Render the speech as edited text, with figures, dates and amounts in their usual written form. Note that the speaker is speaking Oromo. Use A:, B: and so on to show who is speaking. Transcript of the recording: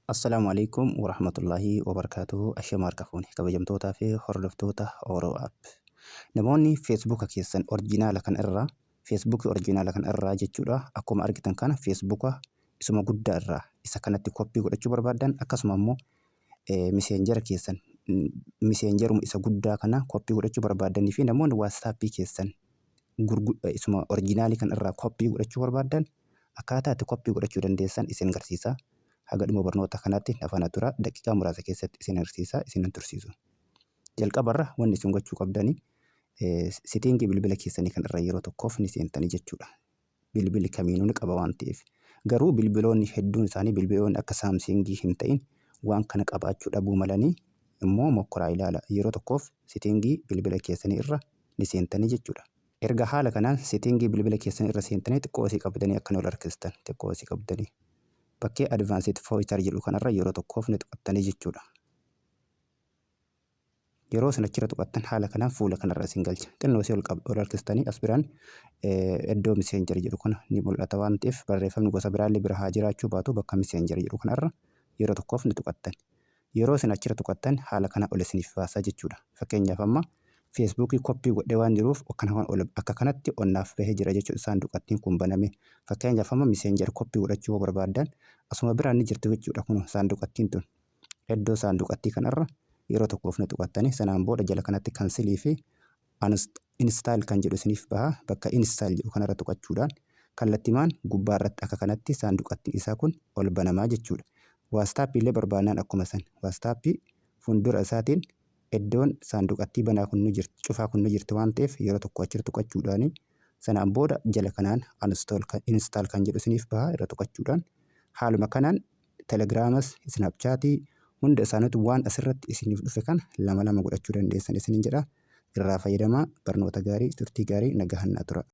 A: Assalamualaikum warahmatullahi wabarakatuh. Ashama harka fuuni kabajamtootaa fi hordoftoota Oromoo App. Namoonni Feesbuuka keessan orjinaala kan irraa jechuudha. Akkuma argitan kana Feesbuuka isuma guddaa irraa isa kanatti koppii godhachuu barbaadan akkasuma immoo miseenjara keessan miseenjaruma isa guddaa kana koppii godhachuu barbaadanii fi namoonni waatsaappii keessan isuma orjinaalii kan irraa koppii godhachuu barbaadan akkaataa itti koppii godhachuu dandeessan isin garsiisa. Haga dhuma barnoota kanatti nafana tura daqiiqaa muraasa keessatti isin agarsiisa isin tursiisu. Jalqabarra wanni isin gochuu qabdanii sitiingii bilbila keessanii kan irra yeroo tokkoof ni seentanii jechuudha. Bilbilli kamiinuu ni qaba waan ta'eef. Garuu bilbiloonni hedduun isaanii bilbiloonni akka saamsingii hin ta'in waan kana qabaachuu dhabuu malanii immoo mokkoraa ilaala. Yeroo tokkoof sitiingii bilbila keessanii irra ni seentanii jechuudha. Erga haala kanaan sitiingii bilbila keessanii irra seentanii xiqqoo asii qabdanii akka wal harkistan xiqqoo asii qabdanii. Bakkee advanced feature jedhu kanarra yeroo tokkoof ni tuqattanii jechuudha. Yeroo isin achirra tuqattan haala kanaan fuula kanarra isin galcha. Xinnoo isii ol harkistanii as biraan iddoo messenger jedhu kana ni mul'ata waan ta'eef barreeffamni gosa biraallee bira haa jiraachuu baatu bakka messenger jedhu kanarra yeroo tokkoof ni tuqattan. Yeroo isin achirra tuqattan haala kana ol isiniif baasaa jechuudha. Fakkeenyaaf amma Feesbuukii koppii godhee waan jiruuf akka kanatti onnaaf bahee jira jechuudha. Saanduqattiin kun baname. Fakkeenyaaf amma messenger koppii godhachuu barbaadan asuma biraan ni jirti jechuudha. Kun saanduqattiin tun iddoo saanduqattii kanarra yeroo tokkoof ni tuqattanii sanaan booda jala kanatti kansilii fi install kan jedhu isiniif baha. Bakka install jedhu kanarra tuqachuudhaan kallattimaan gubbaarratti akka kanatti saanduqattiin isaa kun ol banamaa jechuudha. Waatsaappii illee barbaadnaan akkuma san waatsaappii fuuldura isaatiin iddoon saanduqattii banaa kun ni jirti cufaa kun ni jirti waan ta'eef yeroo tokko achirra tuqachuudhaan sanaan booda jala kanaan install kan jedhu isiniif baha irra tuqachuudhaan haaluma kanaan telegiraamas snaapchaatii hunda isaaniitu waan asirratti isiniif dhufe kan lama godhachuu dandeessan isiniin jedha. Irraa fayyadamaa barnoota gaarii turtii gaarii nagahannaa tura.